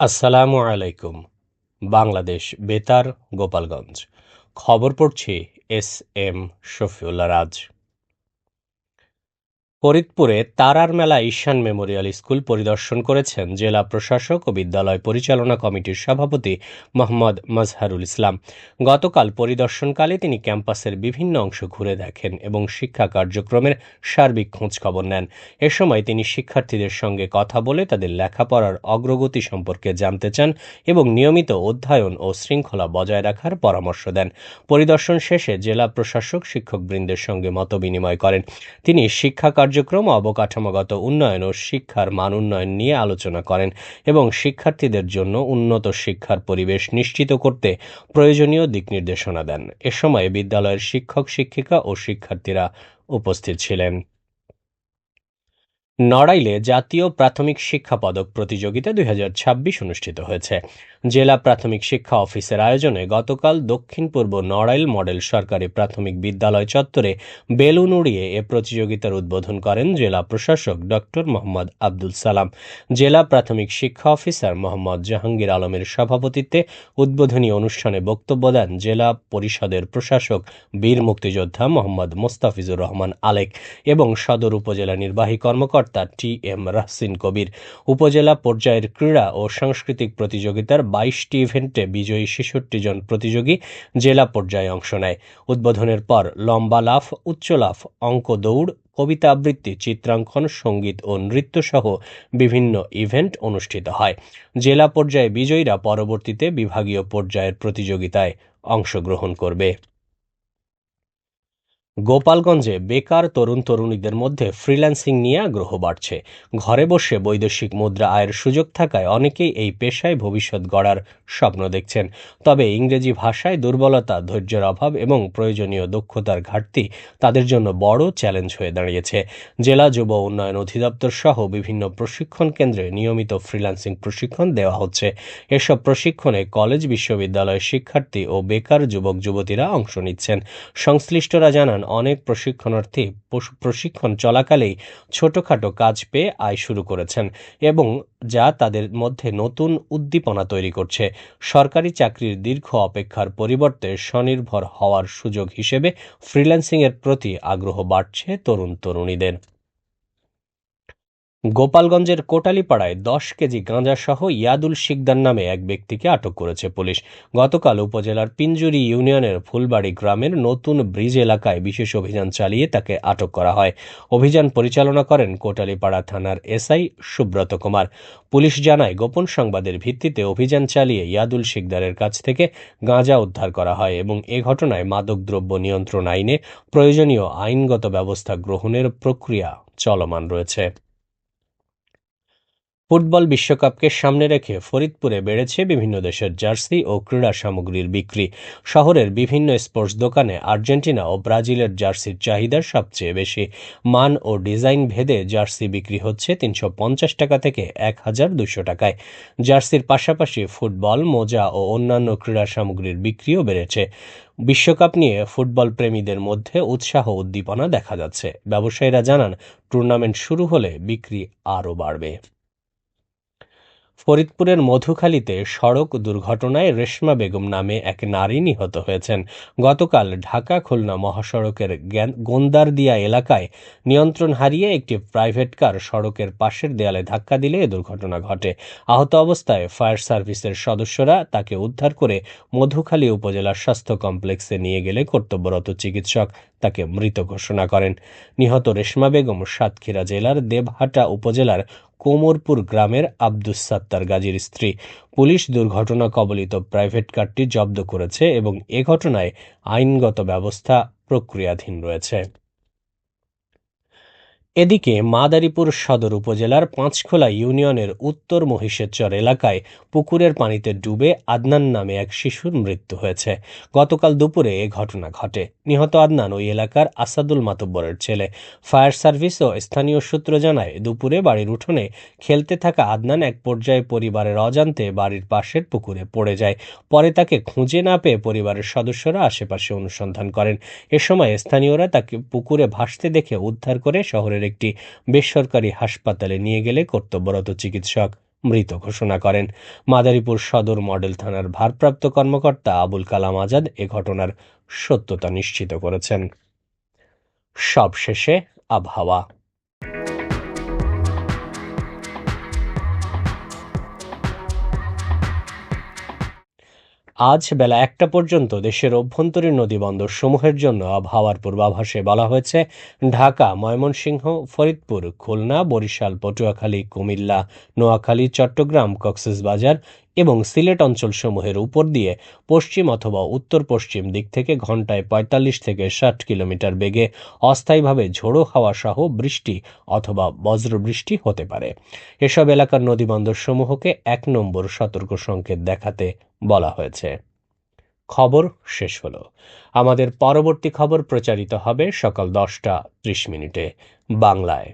আসসালামু আলাইকুম। বাংলাদেশ বেতার, গোপালগঞ্জ। খবর পড়ছি এস এম শফিউল্লাহ রাজ। ফরিদপুরে তারার মেলা ঈশান মেমোরিয়াল স্কুল পরিদর্শন করেছেন জেলা প্রশাসক ও বিদ্যালয় পরিচালনা কমিটির সভাপতি মোহাম্মদ মাজহারুল ইসলাম। গতকাল পরিদর্শনকালে তিনি ক্যাম্পাসের বিভিন্ন অংশ ঘুরে দেখেন এবং শিক্ষা কার্যক্রমের সার্বিক খোঁজখবর নেন। এ সময় তিনি শিক্ষার্থীদের সঙ্গে কথা বলে তাদের লেখাপড়ার অগ্রগতি সম্পর্কে জানতে চান এবং নিয়মিত অধ্যয়ন ও শৃঙ্খলা বজায় রাখার পরামর্শ দেন। পরিদর্শন শেষে জেলা প্রশাসক শিক্ষকবৃন্দের সঙ্গে মতবিনিময় করেন। তিনি শিক্ষা কার্যক্রম, অবকাঠামোগত উন্নয়ন ও শিক্ষার মান উন্নয়ন নিয়ে আলোচনা করেন এবং শিক্ষার্থীদের জন্য উন্নত শিক্ষার পরিবেশ নিশ্চিত করতে প্রয়োজনীয় দিক নির্দেশনা দেন। এ সময় বিদ্যালয়ের শিক্ষক, শিক্ষিকা ও শিক্ষার্থীরা উপস্থিত ছিলেন। নড়াইলে জাতীয় প্রাথমিক শিক্ষা পদক প্রতিযোগিতা 2026 অনুষ্ঠিত হয়েছে। জেলা প্রাথমিক শিক্ষা অফিসের আয়োজনে গতকাল দক্ষিণ পূর্ব নড়াইল মডেল সরকারি প্রাথমিক বিদ্যালয় চত্বরে বেলুন উড়িয়ে এ প্রতিযোগিতার উদ্বোধন করেন জেলা প্রশাসক ডক্টর মোহাম্মদ আব্দুল সালাম। জেলা প্রাথমিক শিক্ষা অফিসার মোহাম্মদ জাহাঙ্গীর আলমের সভাপতিত্বে উদ্বোধনী অনুষ্ঠানে বক্তব্য দেন জেলা পরিষদের প্রশাসক বীর মুক্তিযোদ্ধা মোহাম্মদ মোস্তাফিজুর রহমান আলেক এবং সদর উপজেলা নির্বাহী কর্মকর্তা টি এম রাহসিন কবির। উপজেলা পর্যায়ের ক্রীড়া ও সাংস্কৃতিক প্রতিযোগিতার 22টি ইভেন্টে বিজয়ী 66 জন প্রতিযোগী জেলা পর্যায়ে অংশ নেয়। উদ্বোধনের পর লম্বা লাফ, উচ্চ লাফ, অঙ্ক দৌড়, কবিতা আবৃত্তি, চিত্রাঙ্কন, সঙ্গীত ও নৃত্য সহ বিভিন্ন ইভেন্ট অনুষ্ঠিত হয়। জেলা পর্যায়ে বিজয়ীরা পরবর্তীতে বিভাগীয় পর্যায়ের প্রতিযোগিতায় অংশগ্রহণ করবে। গোপালগঞ্জে বেকার তরুণ তরুণীদের মধ্যে ফ্রিল্যান্সিং নিয়ে আগ্রহ বাড়ছে। ঘরে বসে বৈদেশিক মুদ্রা আয়ের সুযোগ থাকায় অনেকেই এই পেশায় ভবিষ্যৎ গড়ার স্বপ্ন দেখছেন। তবে ইংরেজি ভাষায় দুর্বলতা, ধৈর্যের অভাব এবং প্রয়োজনীয় দক্ষতার ঘাটতি তাদের জন্য বড় চ্যালেঞ্জ হয়ে দাঁড়িয়েছে। জেলা যুব উন্নয়ন অধিদপ্তর সহ বিভিন্ন প্রশিক্ষণ কেন্দ্রে নিয়মিত ফ্রিল্যান্সিং প্রশিক্ষণ দেওয়া হচ্ছে। এসব প্রশিক্ষণে কলেজ, বিশ্ববিদ্যালয়ের শিক্ষার্থী ও বেকার যুবক যুবতীরা অংশ নিচ্ছেন। সংশ্লিষ্টরা জানান, অনেক প্রশিক্ষণার্থী প্রশিক্ষণ চলাকালেই ছোটখাটো কাজ পেয়ে আয় শুরু করেছেন এবং যা তাদের মধ্যে নতুন উদ্দীপনা তৈরি করছে। সরকারি চাকরির দীর্ঘ অপেক্ষার পরিবর্তে স্বনির্ভর হওয়ার সুযোগ হিসেবে ফ্রিল্যান্সিংয়ের প্রতি আগ্রহ বাড়ছে তরুণ তরুণীদের। গোপালগঞ্জের কোটালীপাড়ায় 10 কেজি গাঁজাসহ ইয়াদুল শিকদার নামে এক ব্যক্তিকে আটক করেছে পুলিশ। গতকাল উপজেলার পিঞ্জুরি ইউনিয়নের ফুলবাড়ি গ্রামের নতুন ব্রিজ এলাকায় বিশেষ অভিযান চালিয়ে তাকে আটক করা হয়। অভিযান পরিচালনা করেন কোটালীপাড়া থানার এসআই সুব্রত কুমার। পুলিশ জানায়, গোপন সংবাদের ভিত্তিতে অভিযান চালিয়ে ইয়াদুল শিকদারের কাছ থেকে গাঁজা উদ্ধার করা হয় এবং এ ঘটনায় মাদকদ্রব্য নিয়ন্ত্রণ আইনে প্রয়োজনীয় আইনগত ব্যবস্থা গ্রহণের প্রক্রিয়া চলমান রয়েছে। ফুটবল বিশ্বকাপকে সামনে রেখে ফরিদপুরে বেড়েছে বিভিন্ন দেশের জার্সি ও ক্রীড়া সামগ্রীর বিক্রি। শহরের বিভিন্ন স্পোর্টস দোকানে আর্জেন্টিনা ও ব্রাজিলের জার্সির চাহিদা সবচেয়ে বেশি। মান ও ডিজাইন ভেদে জার্সি বিক্রি হচ্ছে 350 টাকা থেকে 1200 টাকায়। জার্সির পাশাপাশি ফুটবল, মোজা ও অন্যান্য ক্রীড়া সামগ্রীর বিক্রিও বেড়েছে। বিশ্বকাপ নিয়ে ফুটবল প্রেমীদের মধ্যে উৎসাহ উদ্দীপনা দেখা যাচ্ছে। ব্যবসায়ীরা জানান, টুর্নামেন্ট শুরু হলে বিক্রি আরও বাড়বে। ফরিদপুরের মধুখালীতে সড়ক দুর্ঘটনায় রেশমা বেগম নামে এক নারী নিহত হয়েছেন। গতকাল ঢাকা খুলনা মহাসড়কের গোন্দারদিয়া এলাকায় নিয়ন্ত্রণ হারিয়ে একটি প্রাইভেট কার সড়কের পাশের দেয়ালে ধাক্কা দিলে এ দুর্ঘটনা ঘটে। আহত অবস্থায় ফায়ার সার্ভিসের সদস্যরা তাকে উদ্ধার করে মধুখালী উপজেলা স্বাস্থ্য কমপ্লেক্সে নিয়ে গেলে কর্তব্যরত চিকিৎসক তাকে মৃত ঘোষণা করেন। নিহত রেশমা বেগম সাতক্ষীরা জেলার দেবহাটা উপজেলার কোমরপুর গ্রামের আব্দুস সাত্তার গাজীর স্ত্রী। পুলিশ দুর্ঘটনা কবলিত প্রাইভেট কারটি জব্দ করেছে এবং এ ঘটনায় আইনগত ব্যবস্থা প্রক্রিয়াধীন রয়েছে। এদিকে মাদারীপুর সদর উপজেলার পাঁচখোলা ইউনিয়নের উত্তর মহিষেরচর এলাকায় পুকুরের পানিতে ডুবে আদনান নামে এক শিশুর মৃত্যু হয়েছে। গতকাল দুপুরে এ ঘটনা ঘটে। নিহত আদনান ওই এলাকার আসাদুল মাতব্বরের ছেলে। ফায়ার সার্ভিস ও স্থানীয় সূত্র জানায়, দুপুরে বাড়ির উঠোনে খেলতে থাকা আদনান এক পর্যায়ে পরিবারের অজান্তে বাড়ির পাশের পুকুরে পড়ে যায়। পরে তাকে খুঁজে না পেয়ে পরিবারের সদস্যরা আশেপাশে অনুসন্ধান করেন। এ সময় স্থানীয়রা তাকে পুকুরে ভাসতে দেখে উদ্ধার করে শহরের একটি বেসরকারি হাসপাতালে নিয়ে গেলে কর্তব্যরত চিকিৎসক মৃত ঘোষণা করেন। মাদারীপুর সদর মডেল থানার ভারপ্রাপ্ত কর্মকর্তা আবুল কালাম আজাদ এ ঘটনার সত্যতা নিশ্চিত করেছেন। সবশেষে আবহাওয়া। আজ বেলা 1টা পর্যন্ত দেশের অভ্যন্তরীণ নদীবন্দর সমূহের জন্য আবহাওয়ার পূর্বাভাসে বলা হয়েছে ঢাকা, ময়মনসিংহ, ফরিদপুর, খুলনা, বরিশাল, পটুয়াখালী, কুমিল্লা, নোয়াখালী, চট্টগ্রাম, কক্সবাজার এবং সিলেট অঞ্চলসমূহের উপর দিয়ে পশ্চিম অথবা উত্তর পশ্চিম দিক থেকে ঘন্টায় 45 থেকে 60 কিলোমিটার বেগে অস্থায়ীভাবে ঝোড়ো হাওয়া সহ বৃষ্টি অথবা বজ্রবৃষ্টি হতে পারে। এসব এলাকার নদীবন্দরসমূহকে 1 নম্বর সতর্ক সংকেত দেখাতে বলা হয়েছে। খবর শেষ হলো। আমাদের পরবর্তী খবর প্রচারিত হবে সকাল 10টা 30 মিনিটে বাংলায়।